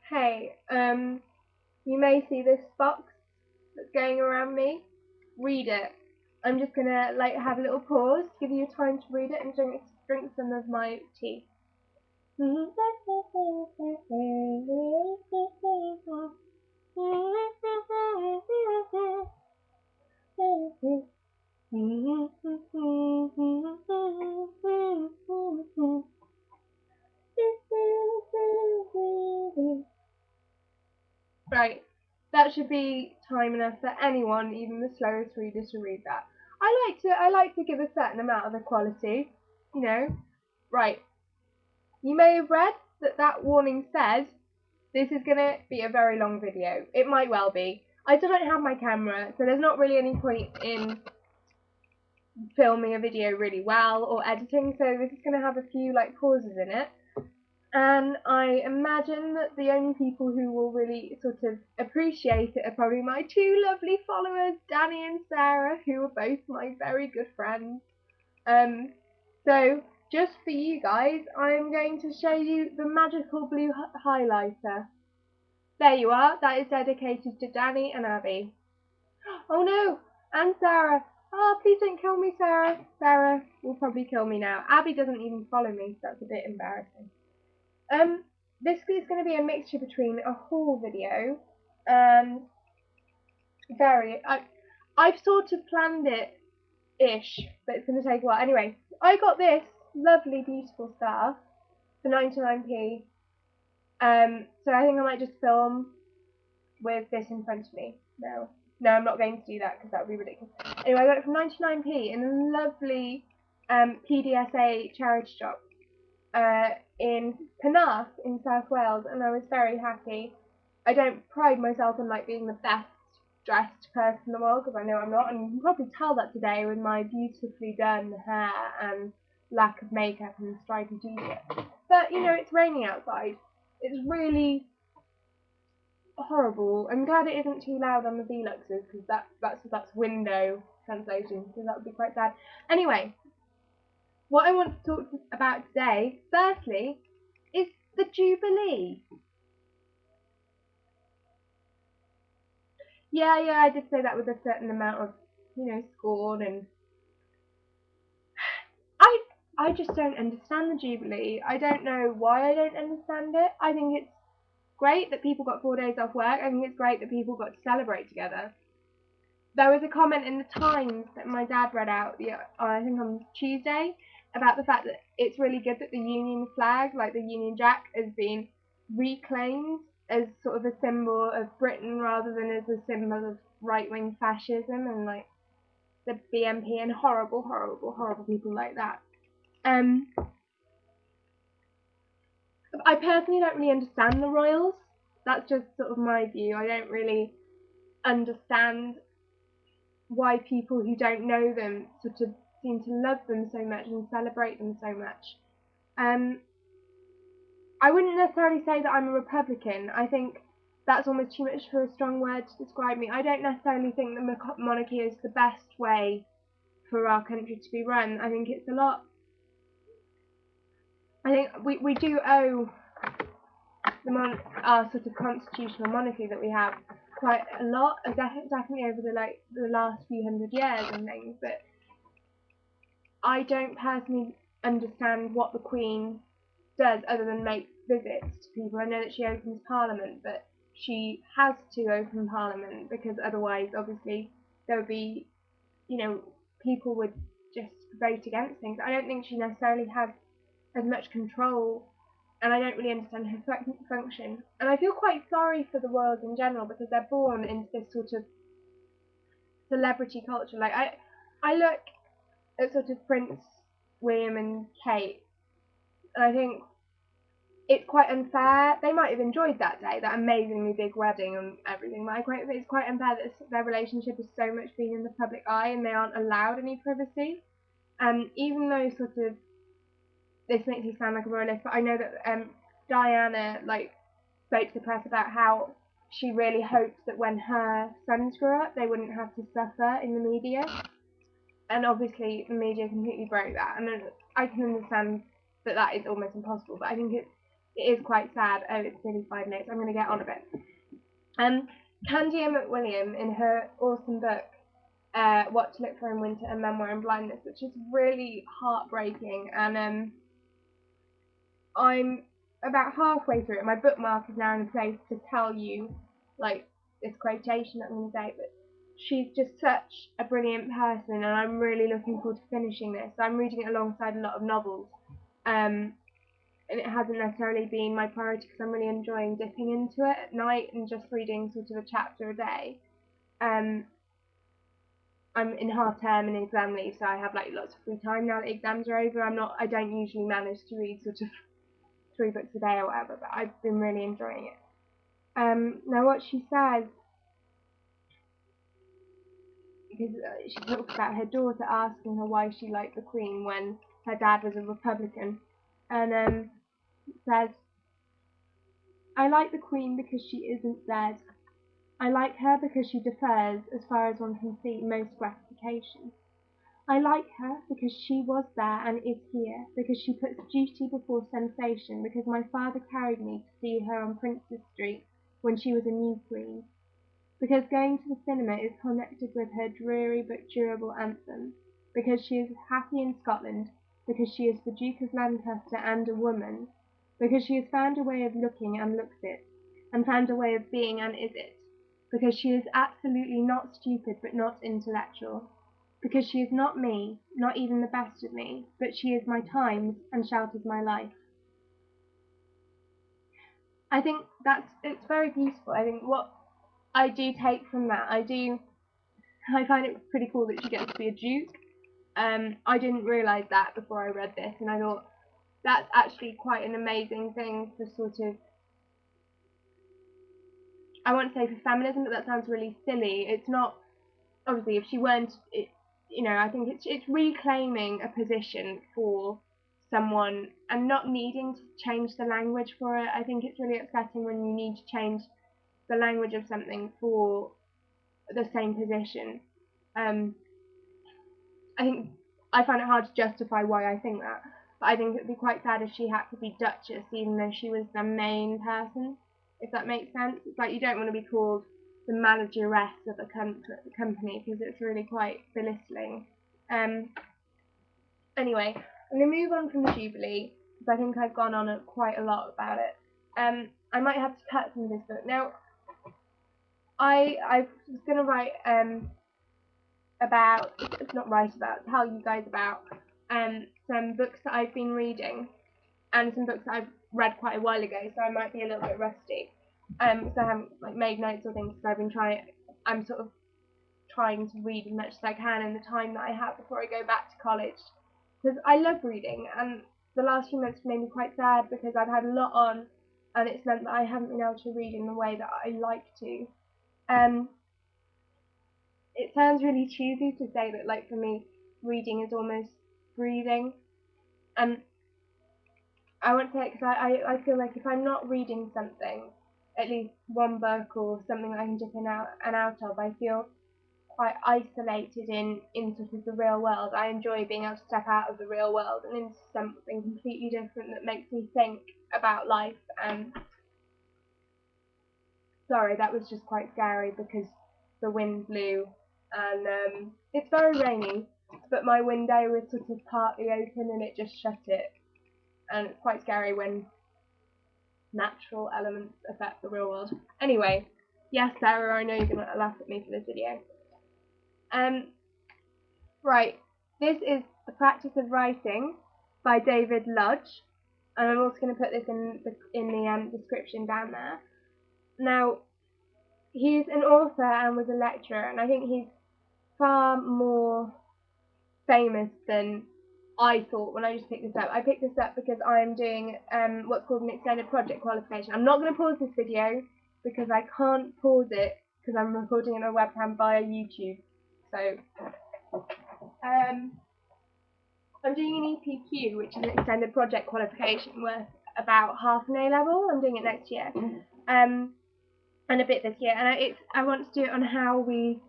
Hey, you may see this box that's going around me. Read it. I'm just gonna have a little pause, give you time to read it and drink some of my tea. Right, that should be time enough for anyone, even the slowest reader, to read that. I like to give a certain amount of equality, you know. Right, you may have read that warning says this is gonna be a very long video. It might well be. I still don't have my camera, so there's not really any point in filming a video really well or editing, so this is gonna have a few pauses in it. And I imagine that the only people who will really sort of appreciate it are probably my two lovely followers, Danny and Sarah, who are both my very good friends. So just for you guys, I'm going to show you the magical blue highlighter. There you are. That is dedicated to Danny and Abby. Oh no, and Sarah. Oh, please don't kill me, Sarah. Sarah will probably kill me now. Abby doesn't even follow me, so that's a bit embarrassing. This is going to be a mixture between a haul video and I've sort of planned it-ish, but it's going to take a while. Anyway, I got this lovely, beautiful scarf for 99p. So I think I might just film with this in front of me. No, I'm not going to do that because that would be ridiculous. Anyway, I got it for 99p in a lovely PDSA charity shop in Penarth in South Wales, and I was very happy. I don't pride myself on being the best dressed person in the world, because I know I'm not, and you can probably tell that today with my beautifully done hair and lack of makeup and stripy t-shirt. But it's raining outside. It's really horrible. I'm glad it isn't too loud on the deluxes, because that's window translation, so that would be quite sad. Anyway, what I want to talk about today, firstly, is the Jubilee. Yeah, I did say that with a certain amount of, scorn, and I just don't understand the Jubilee. I don't know why I don't understand it. I think it's great that people got 4 days off work. I think it's great that people got to celebrate together. There was a comment in the Times that my dad read out, I think on Tuesday, about the fact that it's really good that the Union flag, like the Union Jack, has been reclaimed as sort of a symbol of Britain rather than as a symbol of right-wing fascism and the BNP and horrible, horrible, horrible people like that. I personally don't really understand the royals. That's just sort of my view. I don't really understand why people who don't know them sort of seem to love them so much and celebrate them so much. I wouldn't necessarily say that I'm a Republican. I think that's almost too much for a strong word to describe me. I don't necessarily think the monarchy is the best way for our country to be run. I think it's a lot. I think we do owe our sort of constitutional monarchy that we have quite a lot, definitely over the last few hundred years and things. But I don't personally understand what the Queen does other than make visits to people. I know that she opens Parliament, but she has to open Parliament because otherwise, obviously, there would be, people would just vote against things. I don't think she necessarily has as much control, and I don't really understand her function. And I feel quite sorry for the royals in general because they're born into this sort of celebrity culture. I look at sort of Prince William and Kate, and I think it's quite unfair. They might have enjoyed that day, that amazingly big wedding and everything, but it's quite unfair that their relationship is so much being in the public eye and they aren't allowed any privacy. Even though sort of this makes me sound like a royalist, but I know that Diana spoke to the press about how she really hoped that when her sons grew up, they wouldn't have to suffer in the media. And obviously, the media completely broke that. And I can understand that is almost impossible, but I think it is quite sad. Oh, it's nearly 5 minutes. I'm going to get on a bit. Candia McWilliam, in her awesome book, What to Look For in Winter, a Memoir and Blindness, which is really heartbreaking, and I'm about halfway through it. My bookmark is now in a place to tell you, like, this quotation that I'm going to say, but she's just such a brilliant person, and I'm really looking forward to finishing this. So I'm reading it alongside a lot of novels, and it hasn't necessarily been my priority because I'm really enjoying dipping into it at night and just reading sort of a chapter a day. I'm in half term and exam leave, so I have like lots of free time now that exams are over. I don't usually manage to read sort of 3 books a day or whatever, but I've been really enjoying it. Now what she says, because she talks about her daughter asking her why she liked the Queen when her dad was a Republican, and says, I like the Queen because she isn't dead. I like her because she defers, as far as one can see, most gratification. I like her because she was there and is here, because she puts duty before sensation, because my father carried me to see her on Princes Street when she was a new queen, because going to the cinema is connected with her dreary but durable anthem, because she is happy in Scotland, because she is the Duke of Lancaster and a woman, because she has found a way of looking and looks it, and found a way of being and is it, because she is absolutely not stupid but not intellectual, because she is not me, not even the best of me, but she is my times and shelters my life. I think it's very beautiful. I think what I do take from that, I find it pretty cool that she gets to be a duke. I didn't realise that before I read this, and I thought that's actually quite an amazing thing for sort of, I won't say for feminism, but that sounds really silly. It's not, obviously, if she weren't, I think it's reclaiming a position for someone and not needing to change the language for it. I think it's really upsetting when you need to change the language of something for the same position. I think I find it hard to justify why I think that, but I think it would be quite sad if she had to be Duchess even though she was the main person, if that makes sense. It's like you don't want to be called the manageress of a company because it's really quite belittling. Anyway, I'm going to move on from the Jubilee because I think I've gone on quite a lot about it. I might have to cut some of this book. Now, I was going to write tell you guys about some books that I've been reading and some books that I've read quite a while ago, so I might be a little bit rusty. So I haven't made notes or things because I'm sort of trying to read as much as I can in the time that I have before I go back to college. Because I love reading, and the last few months made me quite sad because I've had a lot on, and it's meant that I haven't been able to read in the way that I like to. It sounds really cheesy to say that, like, for me, reading is almost breathing, and I want to say it because I feel like if I'm not reading something, at least one book or something that I can dip in and out of, I feel quite isolated in sort of the real world. I enjoy being able to step out of the real world and into something completely different that makes me think about life. Sorry, that was just quite scary because the wind blew and it's very rainy, but my window was sort of partly open and it just shut it. And it's quite scary when natural elements affect the real world. Anyway, yes, Sarah, I know you're going to laugh at me for this video. Right, this is The Practice of Writing by David Lodge, and I'm also going to put this in the description down there. Now, he's an author and was a lecturer, and I think he's far more famous than I thought when I just picked this up. I picked this up because I'm doing what's called an extended project qualification. I'm not going to pause this video because I can't pause it because I'm recording it on a webcam via YouTube. So, I'm doing an EPQ, which is an extended project qualification worth about half an A-level. I'm doing it next year, and a bit this year. And I want to do it on how we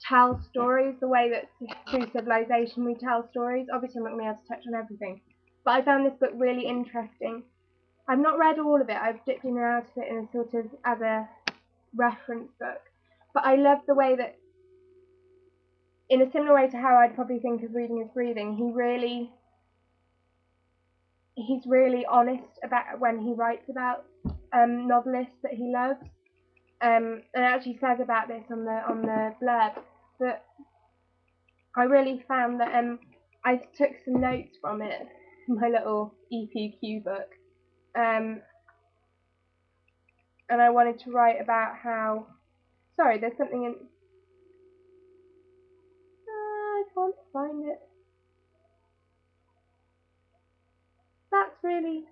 tell stories, the way that through civilization we tell stories. Obviously, I'm not going to be able to touch on everything, but I found this book really interesting. I've not read all of it. I've dipped in and out of it in a sort of as a reference book. But I love the way that, in a similar way to how I'd probably think of Reading is Breathing, he's really honest about when he writes about novelists that he loves. And actually says about this on the blurb that I really found that I took some notes from it, my little EPQ book, and I wanted to write about how. Sorry, there's something in. I can't find it. That's really.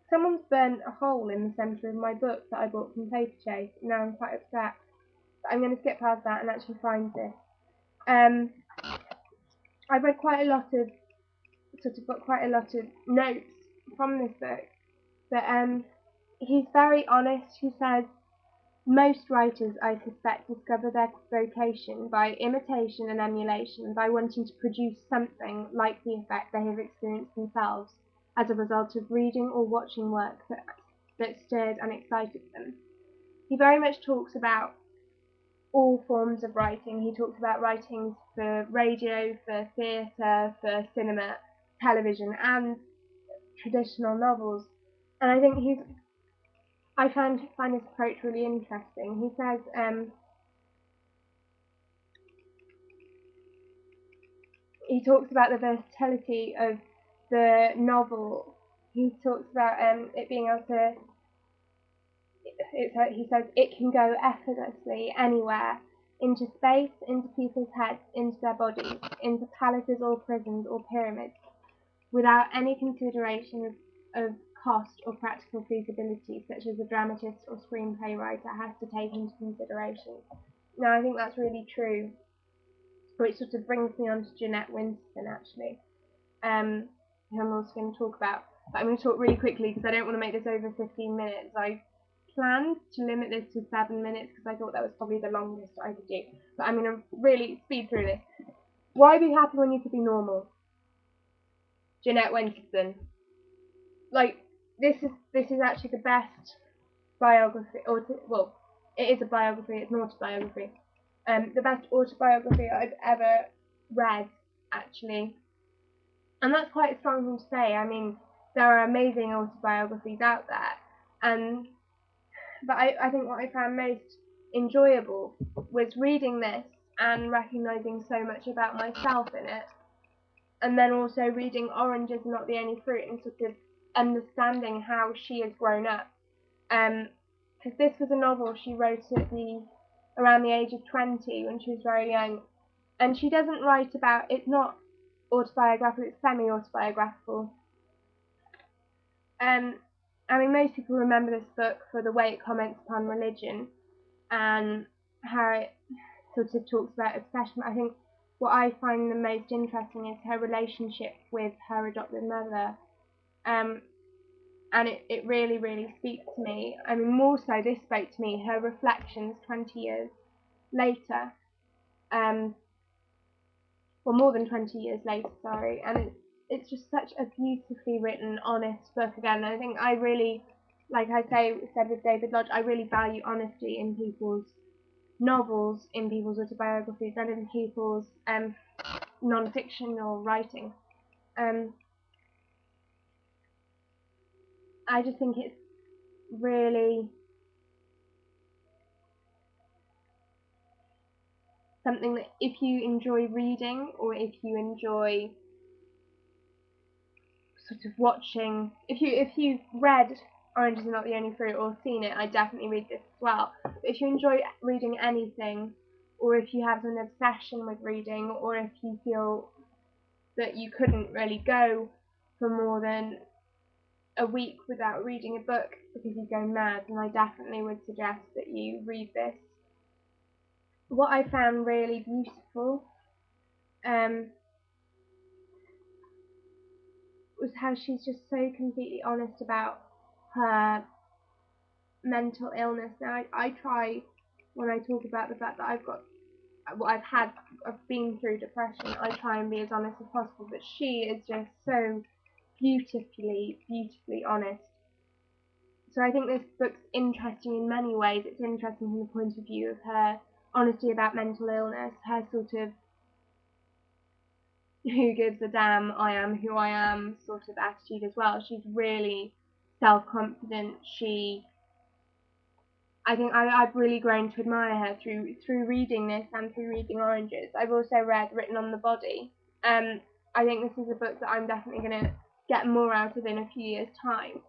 Someone's burnt a hole in the centre of my book that I bought from Paperchase. Now I'm quite upset. But I'm going to skip past that and actually find this. I've read quite a lot of, got quite a lot of notes from this book. But he's very honest. He says, most writers, I suspect, discover their vocation by imitation and emulation, by wanting to produce something like the effect they have experienced themselves as a result of reading or watching work that stirred and excited them. He very much talks about all forms of writing. He talks about writing for radio, for theatre, for cinema, television, and traditional novels. And I think I find his approach really interesting. He says, he talks about the versatility of the novel. He talks about it being able to. He says it can go effortlessly anywhere, into space, into people's heads, into their bodies, into palaces or prisons or pyramids, without any consideration of cost or practical feasibility, such as a dramatist or screenplay writer has to take into consideration. Now, I think that's really true, which sort of brings me on to Jeanette Winterson, actually, who I'm also going to talk about. But I'm going to talk really quickly because I don't want to make this over 15 minutes. I planned to limit this to 7 minutes because I thought that was probably the longest I could do. But I'm going to really speed through this. Why be happy when you could be normal? Jeanette Winterson. Like, this is actually the best biography, well, it is a biography, it's an autobiography. The best autobiography I've ever read, actually. And that's quite a strong thing to say. I mean, there are amazing autobiographies out there, but I think what I found most enjoyable was reading this and recognising so much about myself in it, and then also reading Orange is Not the Only Fruit and sort of understanding how she has grown up. Because this was a novel she wrote around the age of 20 when she was very young, and she doesn't write about, it's not autobiographical, it's semi-autobiographical. I mean, most people remember this book for the way it comments upon religion and how it sort of talks about obsession. I think what I find the most interesting is her relationship with her adopted mother. And it really, really speaks to me. I mean, more so, this spoke to me, her reflections 20 years later. Well, more than 20 years later, sorry. And it's just such a beautifully written, honest book again. And I think I really, like I said with David Lodge, I really value honesty in people's novels, in people's autobiographies, and in people's non-fictional writing. I just think it's really something that if you enjoy reading or if you enjoy sort of watching, if you've read Orange is Not the Only Fruit or seen it, I definitely read this as well. But if you enjoy reading anything, or if you have an obsession with reading, or if you feel that you couldn't really go for more than a week without reading a book because you go mad, then I definitely would suggest that you read this. What I found really beautiful was how she's just so completely honest about her mental illness. Now, I try, when I talk about the fact that I've been through depression, I try and be as honest as possible, but she is just so beautifully honest. So I think this book's interesting in many ways. It's interesting from the point of view of her honesty about mental illness, her sort of who gives a damn, I am who I am sort of attitude as well. She's really self-confident. I think I've really grown to admire her through reading this and through reading Oranges. I've also read Written on the Body. I think this is a book that I'm definitely going to get more out of in a few years' time.